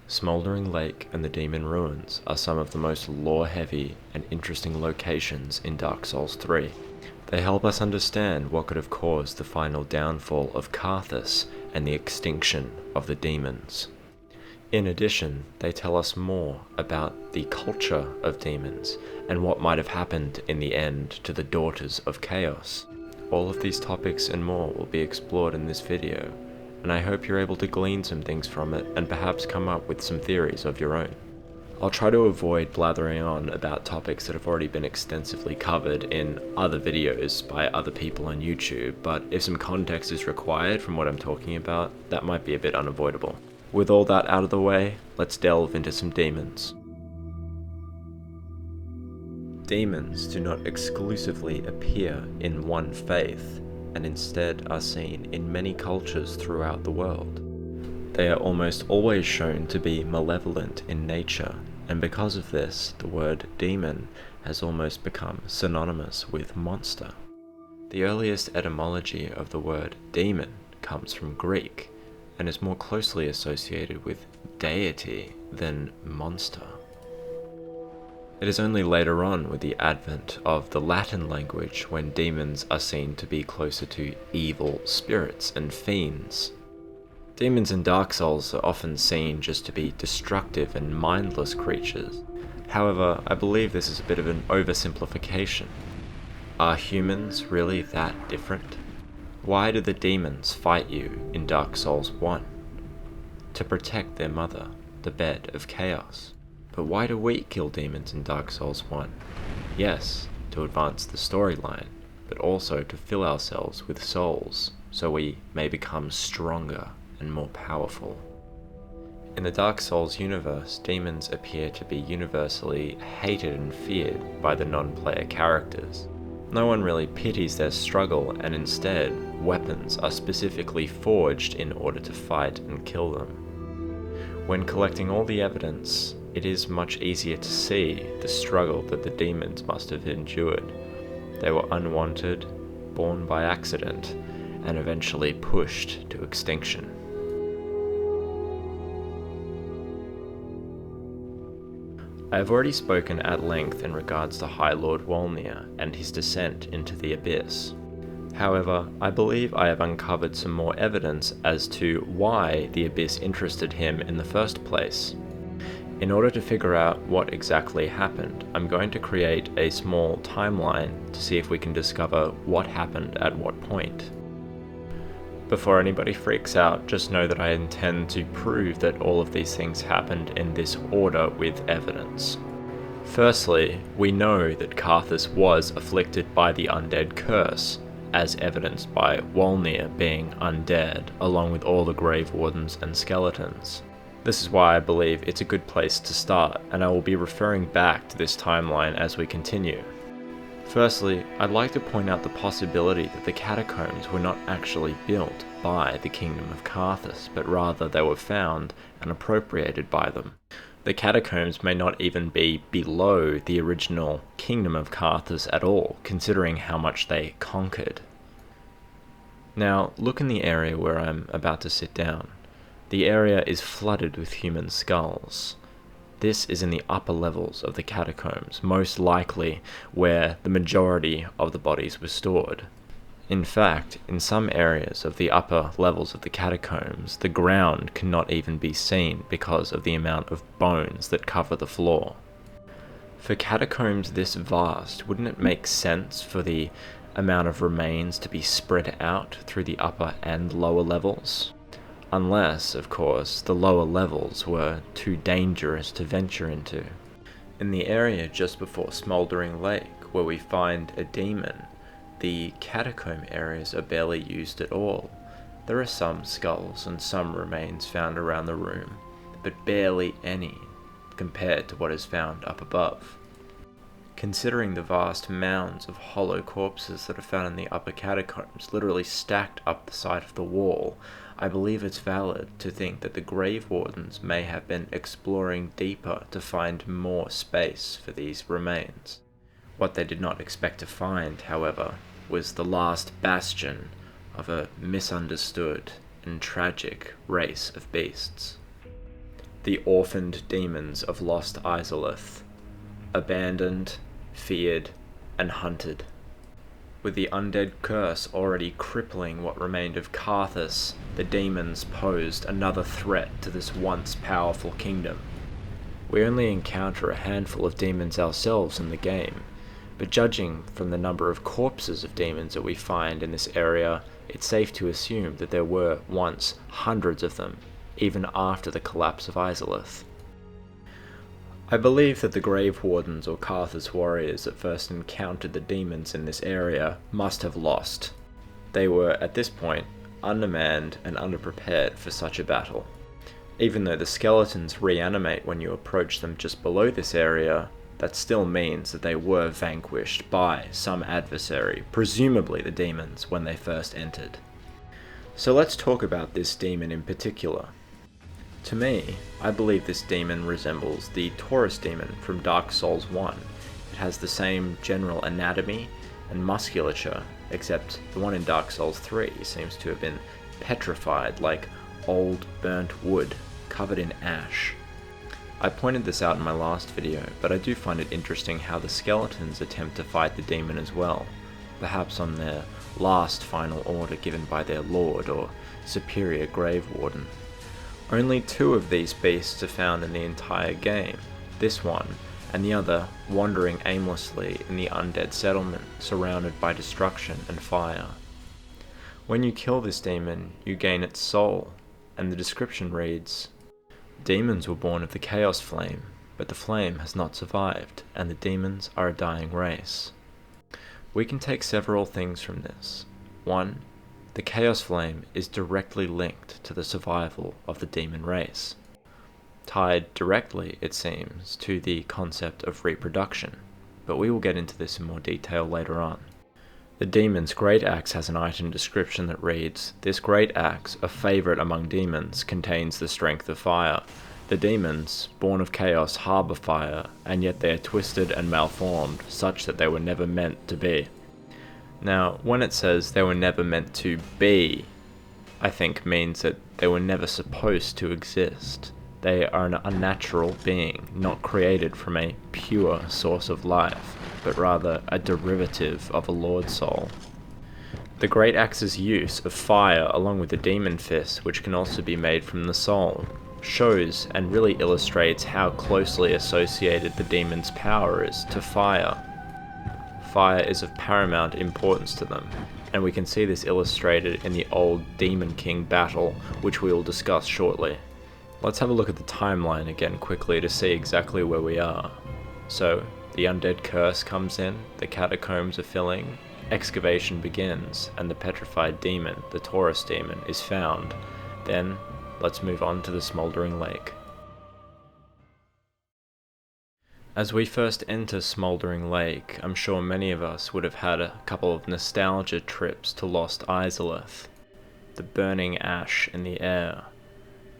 Smouldering Lake and the Demon Ruins are some of the most lore-heavy and interesting locations in Dark Souls 3. They help us understand what could have caused the final downfall of Carthus and the extinction of the demons. In addition, they tell us more about the culture of demons and what might have happened in the end to the Daughters of Chaos. All of these topics and more will be explored in this video, and I hope you're able to glean some things from it and perhaps come up with some theories of your own. I'll try to avoid blathering on about topics that have already been extensively covered in other videos by other people on YouTube, but if some context is required from what I'm talking about, that might be a bit unavoidable. With all that out of the way, let's delve into some demons. Demons do not exclusively appear in one faith, and instead are seen in many cultures throughout the world. They are almost always shown to be malevolent in nature, and because of this, the word demon has almost become synonymous with monster. The earliest etymology of the word demon comes from Greek, and is more closely associated with deity than monster. It is only later on with the advent of the Latin language when demons are seen to be closer to evil spirits and fiends. Demons in Dark Souls are often seen just to be destructive and mindless creatures. However, I believe this is a bit of an oversimplification. Are humans really that different? Why do the demons fight you in Dark Souls 1? To protect their mother, the Bed of Chaos. But why do we kill demons in Dark Souls 1? Yes, to advance the storyline, but also to fill ourselves with souls, so we may become stronger and more powerful. In the Dark Souls universe, demons appear to be universally hated and feared by the non-player characters. No one really pities their struggle, and instead, weapons are specifically forged in order to fight and kill them. When collecting all the evidence, it is much easier to see the struggle that the demons must have endured. They were unwanted, born by accident, and eventually pushed to extinction. I have already spoken at length in regards to High Lord Wolnir and his descent into the Abyss. However, I believe I have uncovered some more evidence as to why the Abyss interested him in the first place. In order to figure out what exactly happened, I'm going to create a small timeline to see if we can discover what happened at what point. Before anybody freaks out, just know that I intend to prove that all of these things happened in this order with evidence. Firstly, we know that Carthus was afflicted by the undead curse, as evidenced by Wolnir being undead, along with all the grave wardens and skeletons. This is why I believe it's a good place to start, and I will be referring back to this timeline as we continue. Firstly, I'd like to point out the possibility that the catacombs were not actually built by the Kingdom of Carthus, but rather they were found and appropriated by them. The catacombs may not even be below the original Kingdom of Carthus at all, considering how much they conquered. Now, look in the area where I'm about to sit down. The area is flooded with human skulls. This is in the upper levels of the catacombs, most likely where the majority of the bodies were stored. In fact, in some areas of the upper levels of the catacombs, the ground cannot even be seen because of the amount of bones that cover the floor. For catacombs this vast, wouldn't it make sense for the amount of remains to be spread out through the upper and lower levels? Unless, of course, the lower levels were too dangerous to venture into. In the area just before Smouldering Lake, where we find a demon, the catacomb areas are barely used at all. There are some skulls and some remains found around the room, but barely any compared to what is found up above. Considering the vast mounds of hollow corpses that are found in the upper catacombs, literally stacked up the side of the wall, I believe it's valid to think that the grave wardens may have been exploring deeper to find more space for these remains. What they did not expect to find, however, was the last bastion of a misunderstood and tragic race of beasts. the orphaned demons of Lost Izalith, abandoned, feared, and hunted. With the undead curse already crippling what remained of Carthus, the demons posed another threat to this once powerful kingdom. We only encounter a handful of demons ourselves in the game, but judging from the number of corpses of demons that we find in this area, it's safe to assume that there were once hundreds of them, even after the collapse of Izalith. I believe that the Grave Wardens or Carthus warriors that first encountered the demons in this area must have lost. They were, at this point, undermanned and underprepared for such a battle. Even though the skeletons reanimate when you approach them just below this area, that still means that they were vanquished by some adversary, presumably the demons, when they first entered. So let's talk about this demon in particular. To me, I believe this demon resembles the Taurus demon from Dark Souls 1. It has the same general anatomy and musculature, except the one in Dark Souls 3 seems to have been petrified like old burnt wood, covered in ash. I pointed this out in my last video, but I do find it interesting how the skeletons attempt to fight the demon as well, perhaps on their last final order given by their lord or superior grave warden. Only 2 of these beasts are found in the entire game, this one, and the other wandering aimlessly in the undead settlement, surrounded by destruction and fire. When you kill this demon, you gain its soul, and the description reads, "Demons were born of the Chaos Flame, but the flame has not survived, and the demons are a dying race." We can take several things from this. 1. The Chaos Flame is directly linked to the survival of the demon race. Tied directly, it seems, to the concept of reproduction, but we will get into this in more detail later on. The demon's great axe has an item description that reads, "This great axe, a favourite among demons, contains the strength of fire. The demons, born of chaos, harbour fire, and yet they are twisted and malformed, such that they were never meant to be." Now, when it says they were never meant to be, I think means that they were never supposed to exist. They are an unnatural being, not created from a pure source of life, but rather a derivative of a Lord Soul. The Great Axe's use of fire, along with the Demon Fist, which can also be made from the soul, shows and really illustrates how closely associated the demon's power is to fire. Fire is of paramount importance to them, and we can see this illustrated in the old Demon King battle, which we will discuss shortly. Let's have a look at the timeline again quickly to see exactly where we are. So, the undead curse comes in, the catacombs are filling, excavation begins, and the petrified demon, the Taurus demon, is found. Then, let's move on to the Smouldering Lake. As we first enter Smouldering Lake, I'm sure many of us would have had a couple of nostalgia trips to Lost Izalith. The burning ash in the air,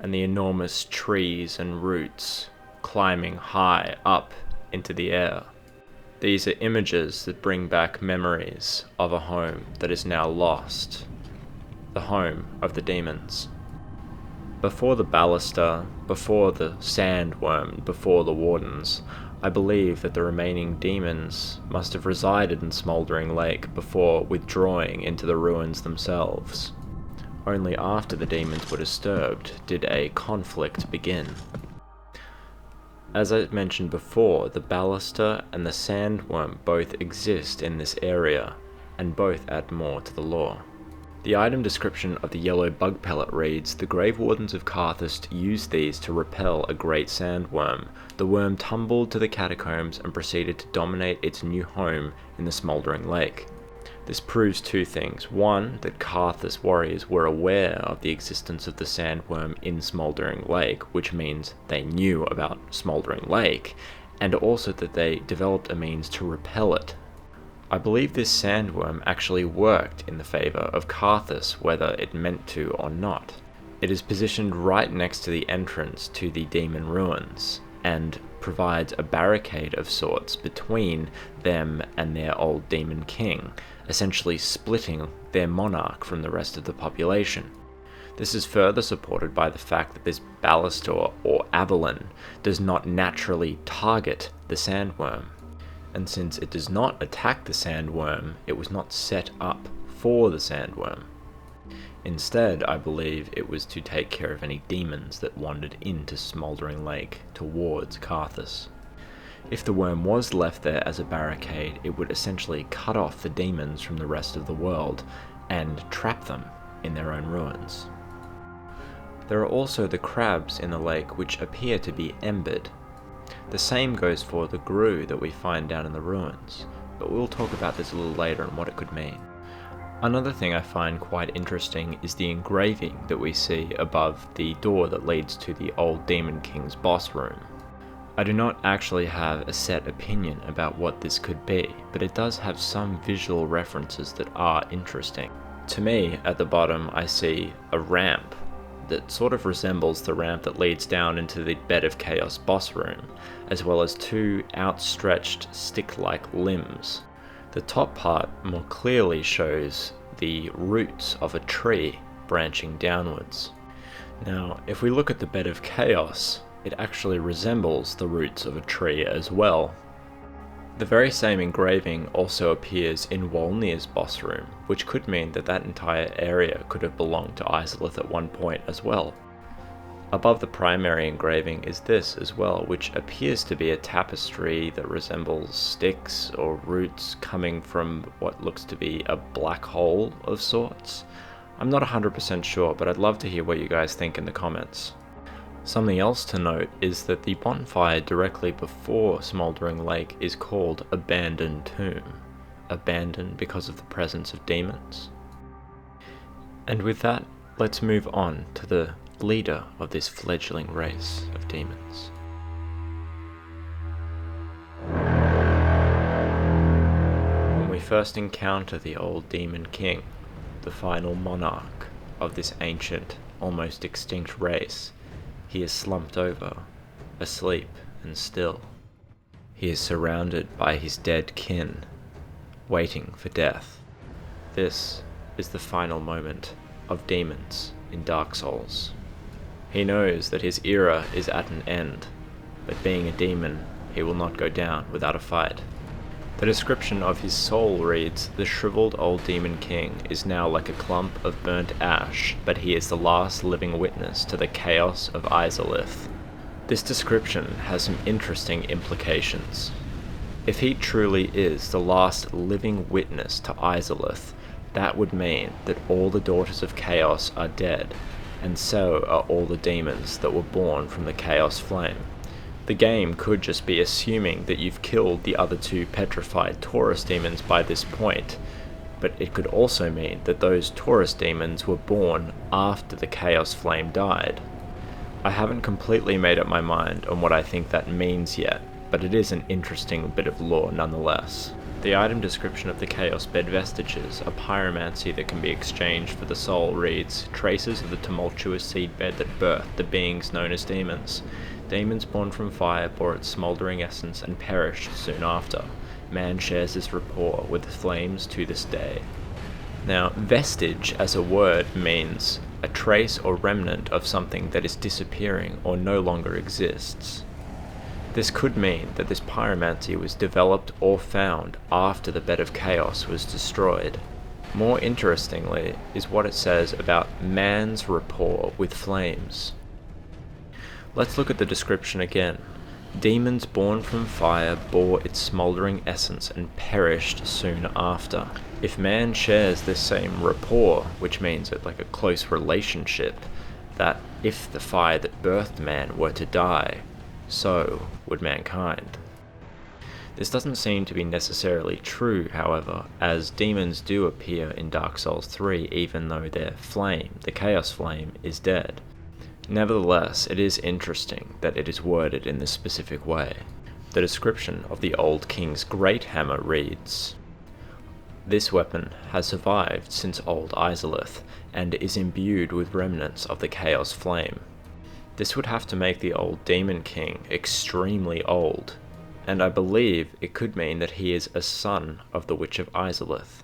and the enormous trees and roots climbing high up into the air. These are images that bring back memories of a home that is now lost, the home of the demons. Before the Baluster, before the Sandworm, before the Wardens, I believe that the remaining demons must have resided in Smouldering Lake before withdrawing into the ruins themselves. Only after the demons were disturbed did a conflict begin. As I mentioned before, the Baluster and the Sandworm both exist in this area, and both add more to the lore. The item description of the yellow bug pellet reads, "The Grave Wardens of Carthus used these to repel a great sandworm. The worm tumbled to the catacombs and proceeded to dominate its new home in the Smouldering Lake." This proves 2 things. 1, that Carthus warriors were aware of the existence of the sandworm in Smouldering Lake, which means they knew about Smouldering Lake, and also that they developed a means to repel it. I believe this sandworm actually worked in the favour of Carthus, whether it meant to or not. It is positioned right next to the entrance to the demon ruins, and provides a barricade of sorts between them and their old demon king, essentially splitting their monarch from the rest of the population. This is further supported by the fact that this Ballastor or Avalon does not naturally target the sandworm, and since it does not attack the sandworm, it was not set up for the sandworm. Instead, I believe it was to take care of any demons that wandered into Smouldering Lake towards Carthus. If the worm was left there as a barricade, it would essentially cut off the demons from the rest of the world and trap them in their own ruins. There are also the crabs in the lake which appear to be embered. The same goes for the grue that we find down in the ruins, but we'll talk about this a little later and what it could mean. Another thing I find quite interesting is the engraving that we see above the door that leads to the old Demon King's boss room. I do not actually have a set opinion about what this could be, but it does have some visual references that are interesting. To me, at the bottom, I see a ramp that sort of resembles the ramp that leads down into the Bed of Chaos boss room, as well as two outstretched stick-like limbs. The top part more clearly shows the roots of a tree branching downwards. Now, if we look at the Bed of Chaos, it actually resembles the roots of a tree as well. The very same engraving also appears in Wolnir's boss room, which could mean that that entire area could have belonged to Izalith at one point as well. Above the primary engraving is this as well, which appears to be a tapestry that resembles sticks or roots coming from what looks to be a black hole of sorts. I'm not 100% sure, but I'd love to hear what you guys think in the comments. Something else to note is that the bonfire directly before Smouldering Lake is called Abandoned Tomb. Abandoned because of the presence of demons. And with that, let's move on to the leader of this fledgling race of demons. When we first encounter the old Demon King, the final monarch of this ancient, almost extinct race, he is slumped over, asleep and still. He is surrounded by his dead kin, waiting for death. This is the final moment of demons in Dark Souls. He knows that his era is at an end, but being a demon, he will not go down without a fight. The description of his soul reads, "The shriveled old Demon King is now like a clump of burnt ash, but he is the last living witness to the chaos of Izalith." This description has some interesting implications. If he truly is the last living witness to Izalith, that would mean that all the daughters of Chaos are dead, and so are all the demons that were born from the Chaos Flame. The game could just be assuming that you've killed the other two petrified Taurus demons by this point, but it could also mean that those Taurus demons were born after the Chaos Flame died. I haven't completely made up my mind on what I think that means yet, but it is an interesting bit of lore nonetheless. The item description of the Chaos Bed vestiges, a pyromancy that can be exchanged for the soul, reads, "Traces of the tumultuous seedbed that birthed the beings known as demons. Demons born from fire bore its smouldering essence and perished soon after. Man shares this rapport with the flames to this day." Now, vestige as a word means a trace or remnant of something that is disappearing or no longer exists. This could mean that this pyromancy was developed or found after the Bed of Chaos was destroyed. More interestingly is what it says about man's rapport with flames. Let's look at the description again. Demons born from fire bore its smouldering essence and perished soon after. If man shares this same rapport, which means that like a close relationship, that if the fire that birthed man were to die, so would mankind. This doesn't seem to be necessarily true, however, as demons do appear in Dark Souls 3 even though their flame, the Chaos Flame, is dead. Nevertheless, it is interesting that it is worded in this specific way. The description of the old king's great hammer reads, "This weapon has survived since old Izalith, and is imbued with remnants of the Chaos Flame." This would have to make the old Demon King extremely old, and I believe it could mean that he is a son of the Witch of Izalith.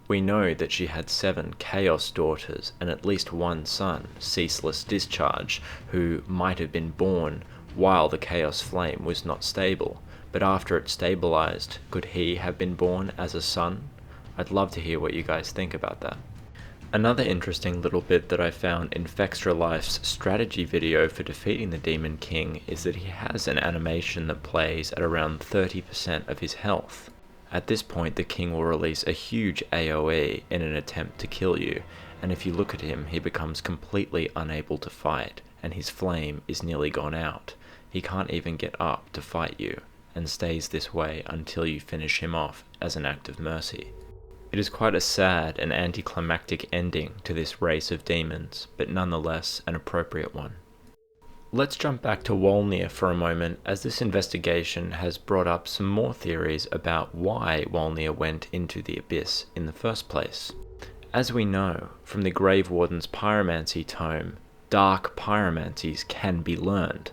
We know that she had 7 Chaos daughters and at least one son, Ceaseless Discharge, who might have been born while the Chaos Flame was not stable, but after it stabilized, could he have been born as a son? I'd love to hear what you guys think about that. Another interesting little bit that I found in Fextralife's strategy video for defeating the Demon King is that he has an animation that plays at around 30% of his health. At this point, the king will release a huge AoE in an attempt to kill you, and if you look at him, he becomes completely unable to fight, and his flame is nearly gone out. He can't even get up to fight you, and stays this way until you finish him off as an act of mercy. It is quite a sad and anticlimactic ending to this race of demons, but nonetheless an appropriate one. Let's jump back to Wolnir for a moment, as this investigation has brought up some more theories about why Wolnir went into the Abyss in the first place. As we know from the Grave Warden's Pyromancy tome, dark pyromancies can be learned.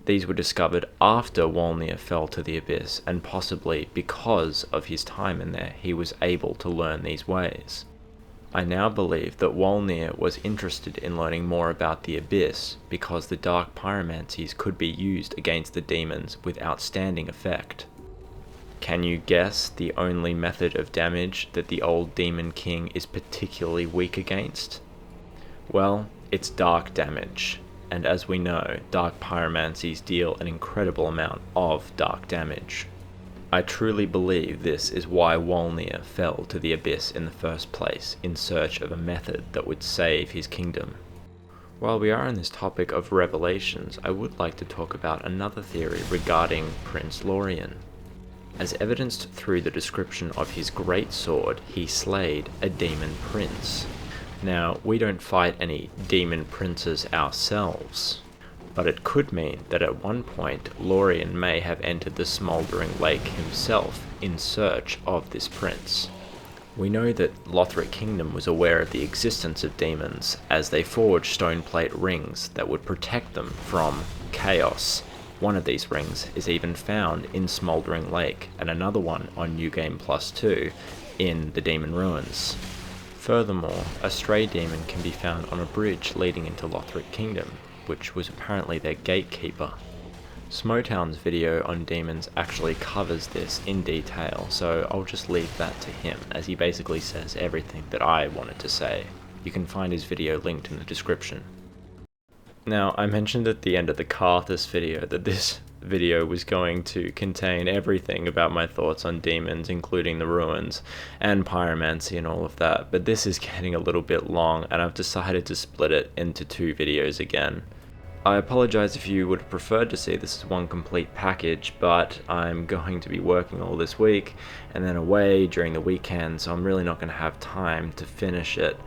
These were discovered after Wolnir fell to the Abyss, and possibly because of his time in there, he was able to learn these ways. I now believe that Wolnir was interested in learning more about the Abyss because the dark pyromancies could be used against the demons with outstanding effect. Can you guess the only method of damage that the old Demon King is particularly weak against? Well, it's dark damage. And as we know, dark pyromancies deal an incredible amount of dark damage. I truly believe this is why Wolnir fell to the Abyss in the first place, in search of a method that would save his kingdom. While we are on this topic of revelations, I would like to talk about another theory regarding Prince Lorien. As evidenced through the description of his great sword, he slayed a demon prince. Now, we don't fight any demon princes ourselves, but it could mean that at one point Lorien may have entered the Smouldering Lake himself in search of this prince. We know that Lothric Kingdom was aware of the existence of demons, as they forged stoneplate rings that would protect them from chaos. One of these rings is even found in Smouldering Lake, and another one on New Game Plus 2 in the Demon Ruins. Furthermore, a stray demon can be found on a bridge leading into Lothric Kingdom, which was apparently their gatekeeper. Smotown's video on demons actually covers this in detail, so I'll just leave that to him, as he basically says everything that I wanted to say. You can find his video linked in the description. Now, I mentioned at the end of the Carthus video that this video was going to contain everything about my thoughts on demons, including the ruins and pyromancy and all of that, but this is getting a little bit long and I've decided to split it into 2 videos again. I apologize if you would have preferred to see this as one complete package, but I'm going to be working all this week and then away during the weekend, so I'm really not going to have time to finish it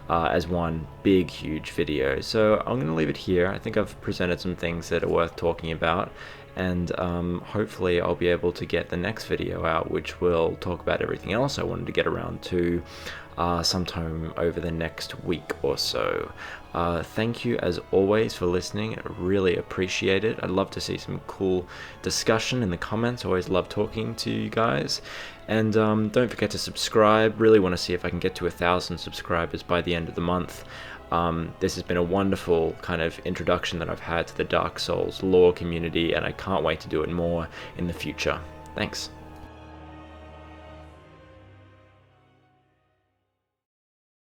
as one big huge video. So I'm going to leave it here. I think I've presented some things that are worth talking about, and hopefully I'll be able to get the next video out, which will talk about everything else I wanted to get around to sometime over the next week or so. Thank you as always for listening. I really appreciate it. I'd love to see some cool discussion in the comments. I always love talking to you guys. And don't forget to subscribe. Really want to see if I can get to 1,000 subscribers by the end of the month. This has been a wonderful kind of introduction that I've had to the Dark Souls lore community, and I can't wait to do it more in the future. Thanks.